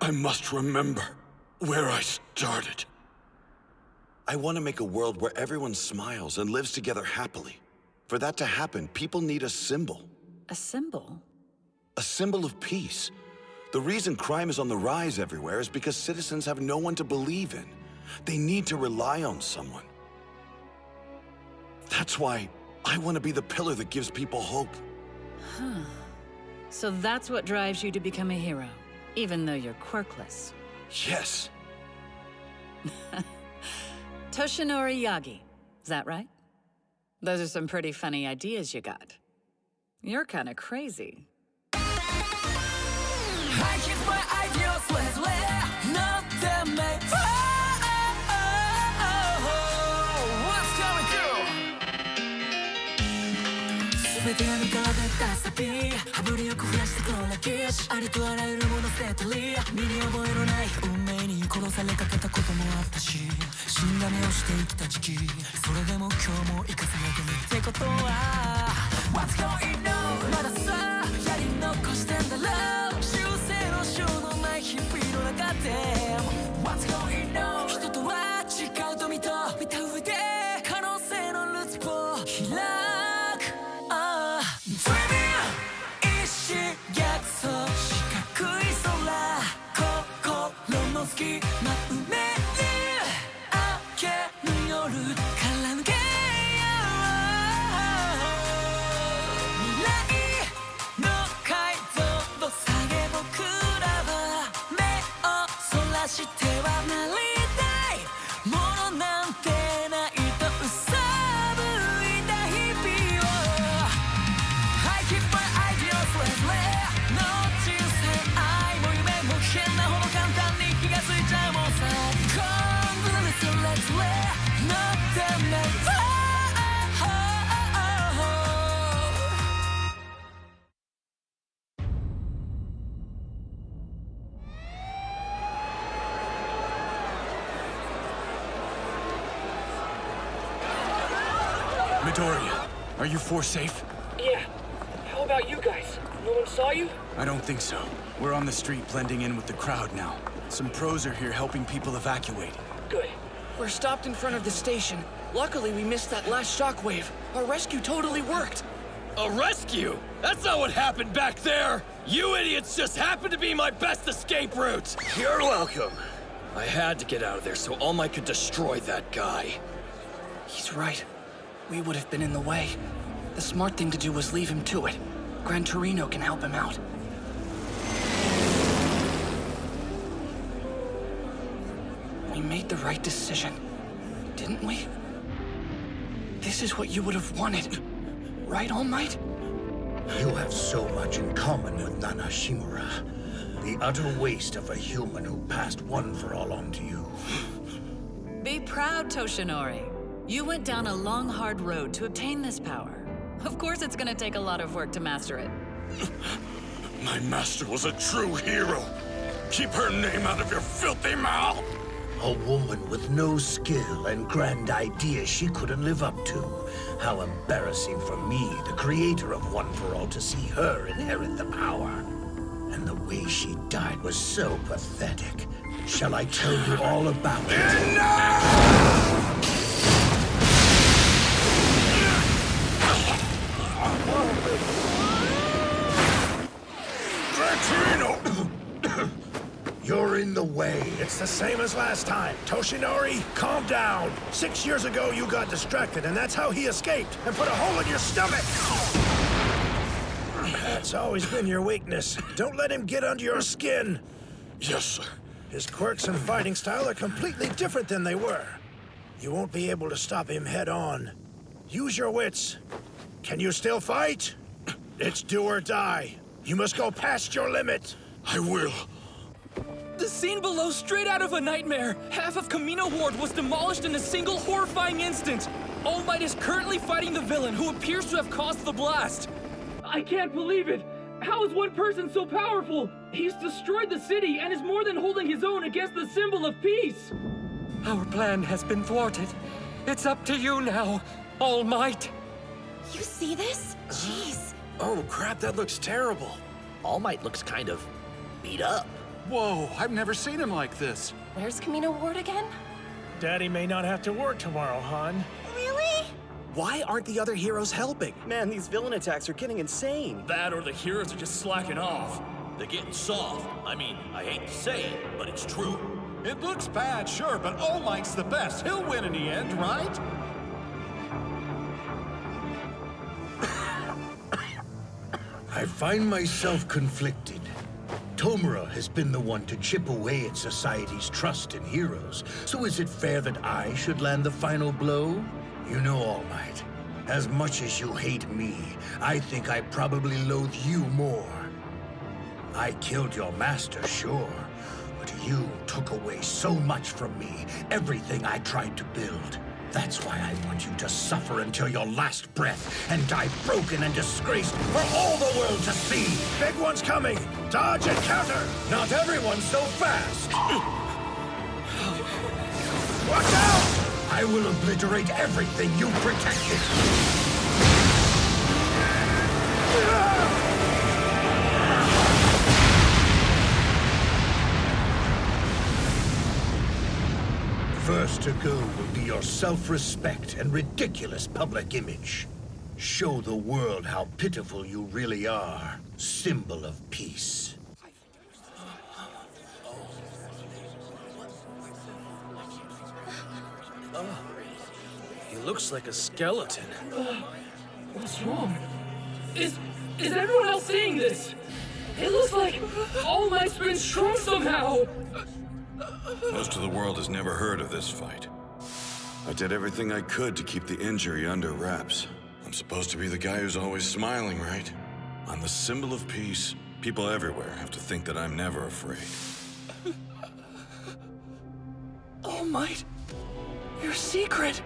I must remember where I started. I want to make a world where everyone smiles and lives together happily. For that to happen, people need a symbol. A symbol? A symbol of peace. The reason crime is on the rise everywhere is because citizens have no one to believe in. They need to rely on someone. That's why I want to be the pillar that gives people hope. Huh. So that's what drives you to become a hero, even though you're quirkless. Yes. Toshinori Yagi, is that right? Those are some pretty funny ideas you got. You're kind of crazy. What's going on? まださ、やり残してんだろう。修正の章のない日々の中で What's going on? 人とは違うと見た上で可能性のルーツを開く Dreaming 意志逆走四角い空心の隙間埋める明けぬ夜から抜けしてはなりたいものなんてないとうさぶいた日々を I keep my ideas less の人生愛も夢も変なほど簡単に気がついちゃうもんさ Come let's not the matter Midoriya, are you four safe? Yeah. How about you guys? No one saw you? I don't think so. We're on the street blending in with the crowd now. Some pros are here helping people evacuate. Good. We're stopped in front of the station. Luckily, we missed that last shockwave. Our rescue totally worked. A rescue? That's not what happened back there! You idiots just happened to be my best escape route! You're welcome. I had to get out of there so All Might could destroy that guy. He's right. We would have been in the way. The smart thing to do was leave him to it. Gran Torino can help him out. We made the right decision, didn't we? This is what you would have wanted. Right, All Might? You have so much in common with Nana Shimura. The utter waste of a human who passed One for All on to you. Be proud, Toshinori. You went down a long, hard road to obtain this power. Of course it's gonna take a lot of work to master it. My master was a true hero. Keep her name out of your filthy mouth! A woman with no skill and grand ideas she couldn't live up to. How embarrassing for me, the creator of One for All, to see her inherit the power. And the way she died was so pathetic. Shall I tell you all about it? Enough! You're in the way. It's the same as last time. Toshinori, calm down. 6 years ago, you got distracted, and that's how he escaped and put a hole in your stomach. That's always been your weakness. Don't let him get under your skin. Yes, sir. His quirks and fighting style are completely different than they were. You won't be able to stop him head on. Use your wits. Can you still fight? It's do or die. You must go past your limit. I will. The scene below straight out of a nightmare. Half of Camino Ward was demolished in a single horrifying instant. All Might is currently fighting the villain who appears to have caused the blast. I can't believe it. How is one person so powerful? He's destroyed the city and is more than holding his own against the symbol of peace. Our plan has been thwarted. It's up to you now, All Might. You see this? Jeez. Oh crap, that looks terrible. All Might looks kind of beat up. Whoa, I've never seen him like this. Where's Camino Ward again? Daddy may not have to work tomorrow, hon. Really? Why aren't the other heroes helping? Man, these villain attacks are getting insane. That or the heroes are just slacking off. They're getting soft. I mean, I hate to say it, but it's true. It looks bad, sure, but All Might's the best. He'll win in the end, right? I find myself conflicted. Tomura has been the one to chip away at society's trust in heroes, so is it fair that I should land the final blow? You know, All Might, as much as you hate me, I think I probably loathe you more. I killed your master, sure, but you took away so much from me, everything I tried to build. That's why I want you to suffer until your last breath and die broken and disgraced for all the world to see. Big one's coming! Dodge and counter! Not everyone's so fast. Watch out! I will obliterate everything you protected. First to go will be your self-respect and ridiculous public image. Show the world how pitiful you really are. Symbol of peace. He looks like a skeleton. What's wrong? Is everyone else seeing this? It looks like All Might's been shrunk somehow! Most of the world has never heard of this fight. I did everything I could to keep the injury under wraps. I'm supposed to be the guy who's always smiling, right? I'm the symbol of peace. People everywhere have to think that I'm never afraid. All Might, your secret!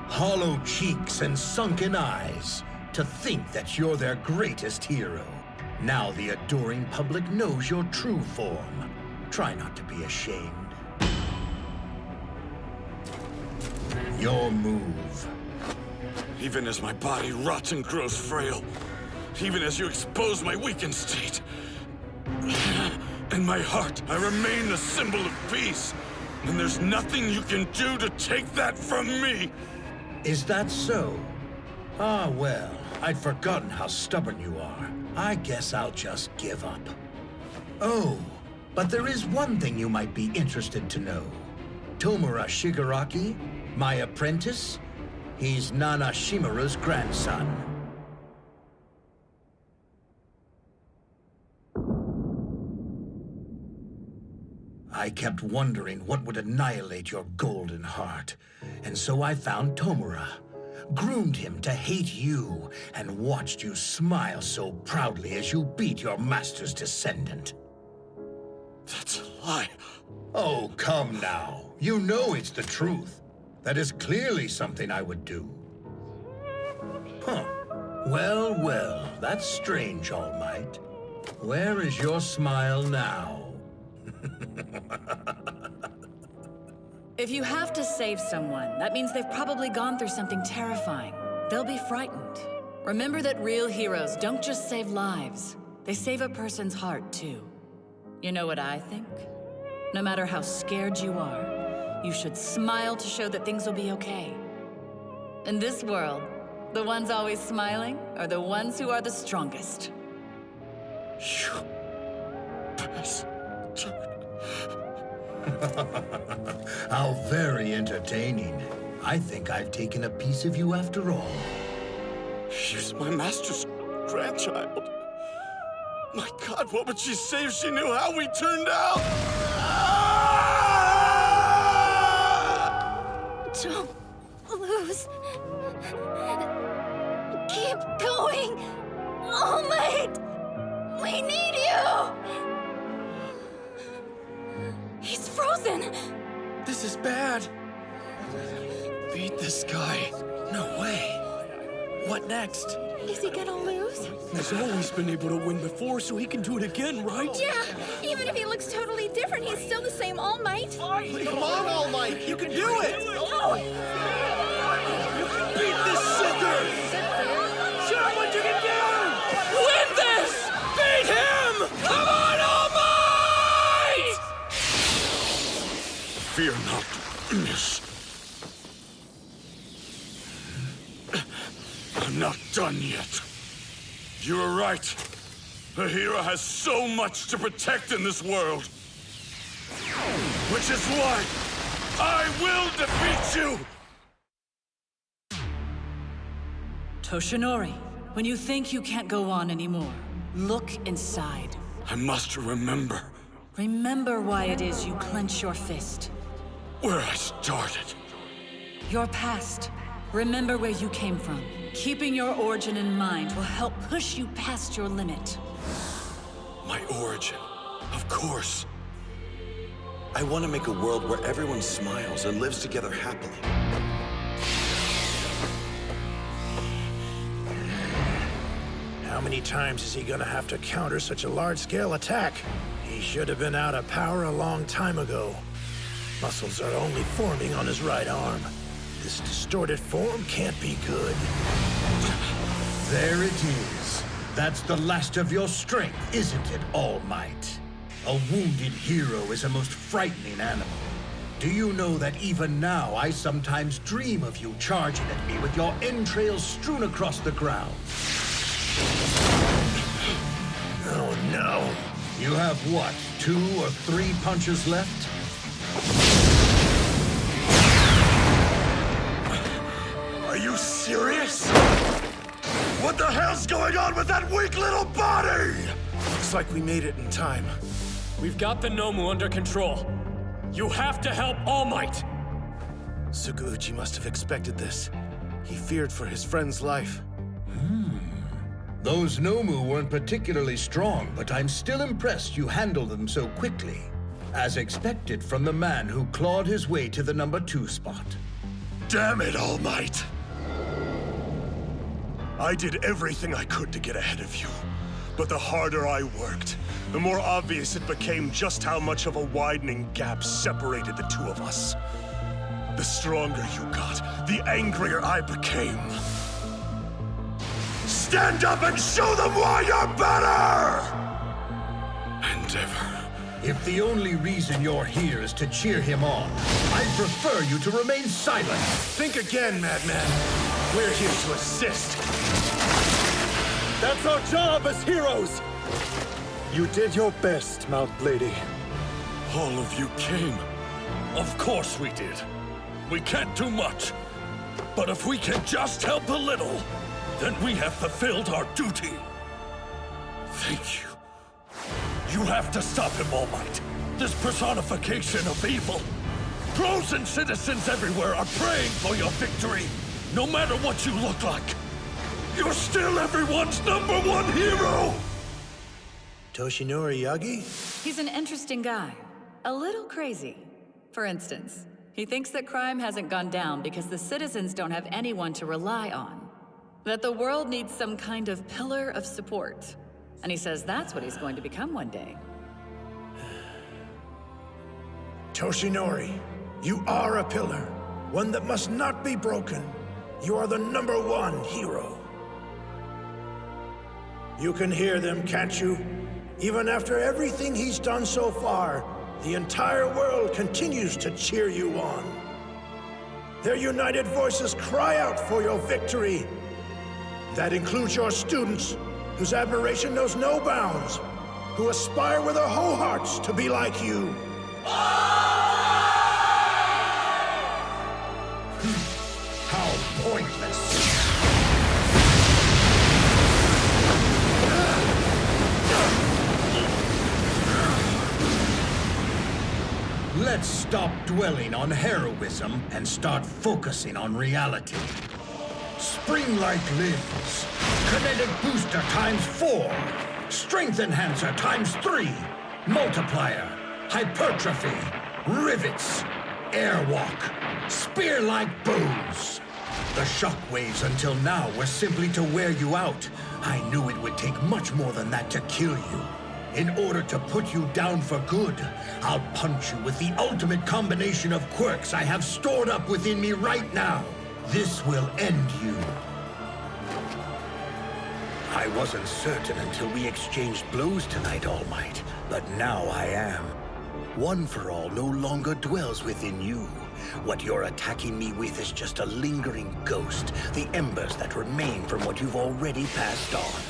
Hollow cheeks and sunken eyes. To think that you're their greatest hero. Now the adoring public knows your true form. Try not to be ashamed. Your move. Even as my body rots and grows frail, even as you expose my weakened state, in my heart, I remain the symbol of peace. And there's nothing you can do to take that from me. Is that so? Ah, well, I'd forgotten how stubborn you are. I guess I'll just give up. Oh, but there is one thing you might be interested to know. Tomura Shigaraki, my apprentice, he's Nana Shimura's grandson. I kept wondering what would annihilate your golden heart, and so I found Tomura, groomed him to hate you, and watched you smile so proudly as you beat your master's descendant. That's a lie. Oh, come now. You know it's the truth. That is clearly something I would do. Huh. Well, well, that's strange, All Might. Where is your smile now? If you have to save someone, that means they've probably gone through something terrifying. They'll be frightened. Remember that real heroes don't just save lives. They save a person's heart, too. You know what I think? No matter how scared you are, you should smile to show that things will be okay. In this world, the ones always smiling are the ones who are the strongest. You bastard. How very entertaining. I think I've taken a piece of you after all. She's my master's grandchild. My God, what would she say if she knew how we turned out? Don't lose. Keep going. All Might. We need you. He's frozen. This is bad. Beat this guy. No way. What next? Is he gonna lose? He's always been able to win before, so he can do it again, right? Yeah, even if he looks totally different, he's still the same All Might. Come on, All Might, you can do it! Beat this sucker! Show him what you can do! Win this! Beat him! Come on, All Might! Fear not, miss. I'm not done yet. You were right. A hero has so much to protect in this world. Which is why I will defeat you! Toshinori, when you think you can't go on anymore, look inside. I must remember. Remember why it is you clench your fist. Where I started. Your past. Remember where you came from. Keeping your origin in mind will help push you past your limit. My origin. Of course. I want to make a world where everyone smiles and lives together happily. How many times is he gonna have to counter such a large-scale attack? He should have been out of power a long time ago. Muscles are only forming on his right arm. This distorted form can't be good. There it is. That's the last of your strength, isn't it, All Might? A wounded hero is a most frightening animal. Do you know that even now I sometimes dream of you charging at me with your entrails strewn across the ground? Oh no. You have what, 2 or 3 punches left? Are you serious? What the hell's going on with that weak little body? Looks like we made it in time. We've got the Nomu under control. You have to help All Might! Suguuchi must have expected this. He feared for his friend's life. Those Nomu weren't particularly strong, but I'm still impressed you handled them so quickly. As expected from the man who clawed his way to the number 2 spot. Damn it, All Might! I did everything I could to get ahead of you. But the harder I worked, the more obvious it became just how much of a widening gap separated the two of us. The stronger you got, the angrier I became. Stand up and show them why you're better! Endeavor. If the only reason you're here is to cheer him on, I'd prefer you to remain silent. Think again, madman. We're here to assist. That's our job as heroes! You did your best, Mount Lady. All of you came. Of course we did. We can't do much. But if we can just help a little, then we have fulfilled our duty. Thank you. You have to stop him, All Might. This personification of evil. Pros and citizens everywhere are praying for your victory, no matter what you look like. You're still everyone's #1 hero! Toshinori Yagi? He's an interesting guy. A little crazy. For instance, he thinks that crime hasn't gone down because the citizens don't have anyone to rely on. That the world needs some kind of pillar of support. And he says that's what he's going to become one day. Toshinori, you are a pillar. One that must not be broken. You are the #1 hero. You can hear them, can't you? Even after everything he's done so far, the entire world continues to cheer you on. Their united voices cry out for your victory. That includes your students, whose admiration knows no bounds, who aspire with their whole hearts to be like you. How pointless! Let's stop dwelling on heroism and start focusing on reality. Spring-like limbs, kinetic booster ×4, strength enhancer ×3, multiplier, hypertrophy, rivets, airwalk, spear-like bows. The shockwaves until now were simply to wear you out. I knew it would take much more than that to kill you. In order to put you down for good, I'll punch you with the ultimate combination of quirks I have stored up within me right now. This will end you. I wasn't certain until we exchanged blows tonight, All Might, but now I am. One for All no longer dwells within you. What you're attacking me with is just a lingering ghost, the embers that remain from what you've already passed on.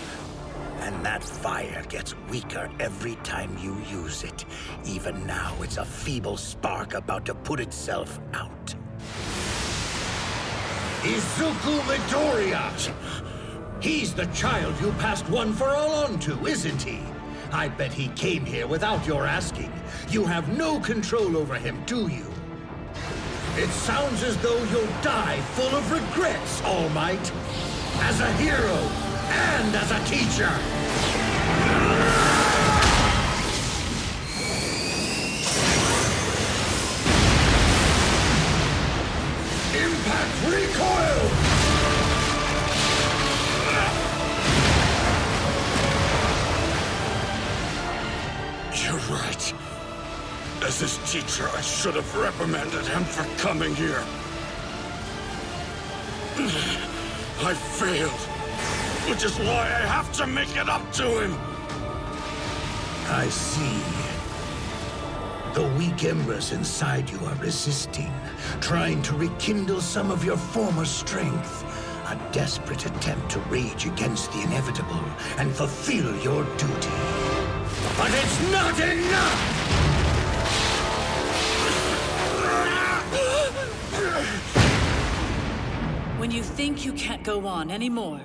And that fire gets weaker every time you use it. Even now, it's a feeble spark about to put itself out. Izuku Midoriya! He's the child you passed One for All on to, isn't he? I bet he came here without your asking. You have no control over him, do you? It sounds as though you'll die full of regrets, All Might. As a hero and as a teacher. Impact recoil! You're right. As his teacher, I should have reprimanded him for coming here. I failed, which is why I have to make it up to him. I see. The weak embers inside you are resisting, trying to rekindle some of your former strength. A desperate attempt to rage against the inevitable and fulfill your duty. But it's not enough! When you think you can't go on anymore,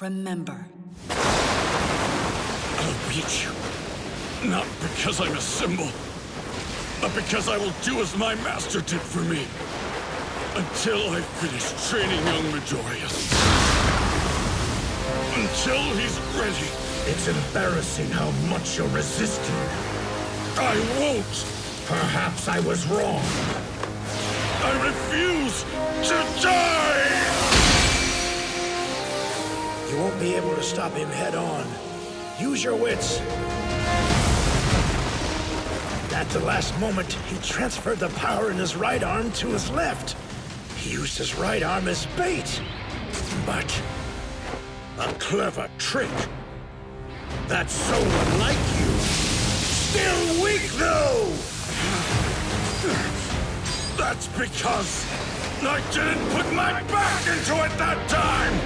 remember. I'll beat you. Not because I'm a symbol, but because I will do as my master did for me. Until I finish training young Midoriya. Until he's ready. It's embarrassing how much you're resisting. I won't. Perhaps I was wrong. I refuse to die! You won't be able to stop him head on. Use your wits. At the last moment, he transferred the power in his right arm to his left. He used his right arm as bait. But a clever trick. That's so unlike you. Still weak, though! That's because I didn't put my back into it that time!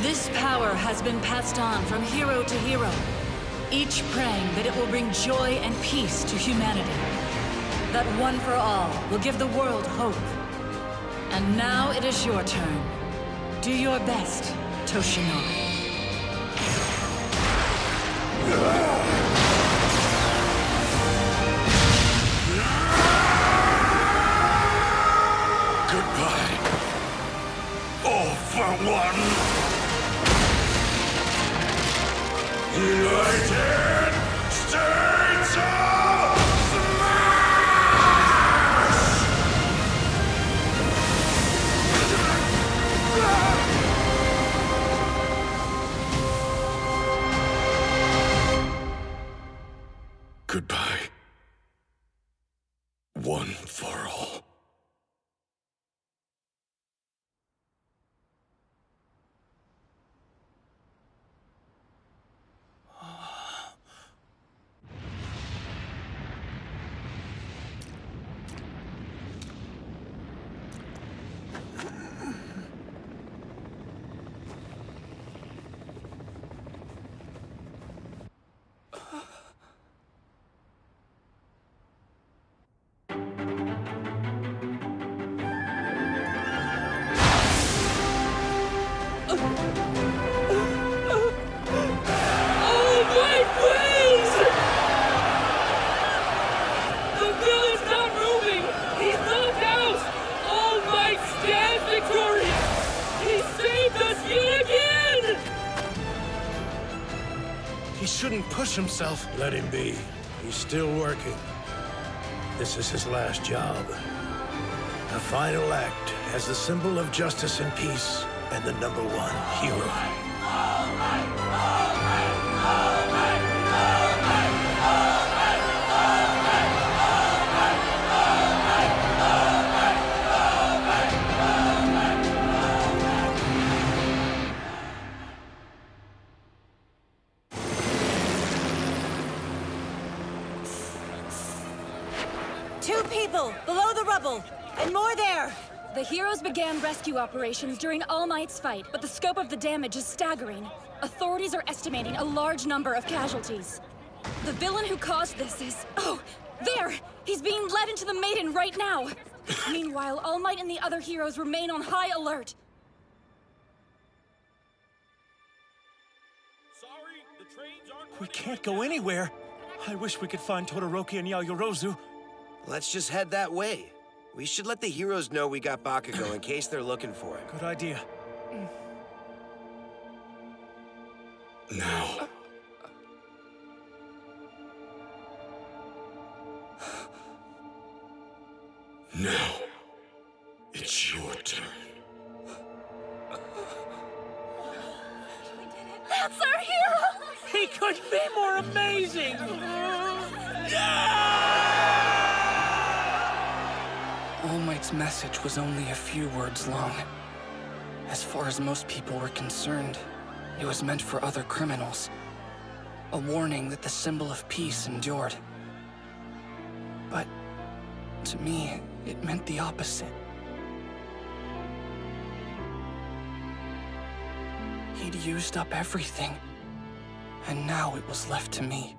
This power has been passed on from hero to hero, each praying that it will bring joy and peace to humanity. That One for All will give the world hope. And now it is your turn. Do your best, Toshinori. Goodbye. All for one. United States of Smash! Goodbye. One for all. Shouldn't push himself. Let him be. He's still working. This is his last job. A final act as the symbol of justice and peace and the #1 hero. rubble! Below the rubble! And more there! The heroes began rescue operations during All Might's fight, but the scope of the damage is staggering. Authorities are estimating a large number of casualties. The villain who caused this is... Oh, there! He's being led into the Maiden right now! Meanwhile, All Might and the other heroes remain on high alert. Sorry, the trains aren't... We can't go anywhere. I wish we could find Todoroki and Yaoyorozu. Let's just head that way. We should let the heroes know we got Bakugo in case they're looking for him. Good idea. Now. Now, it's your turn. That's our hero! He could be more amazing! All Might's message was only a few words long. As far as most people were concerned, it was meant for other criminals. A warning that the symbol of peace endured. But to me, it meant the opposite. He'd used up everything, and now it was left to me.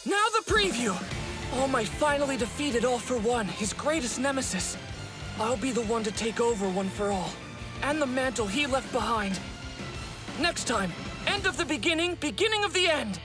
Now the preview! All Might finally defeated All for One, his greatest nemesis. I'll be the one to take over One for All, and the mantle he left behind. Next time, end of the beginning, beginning of the end!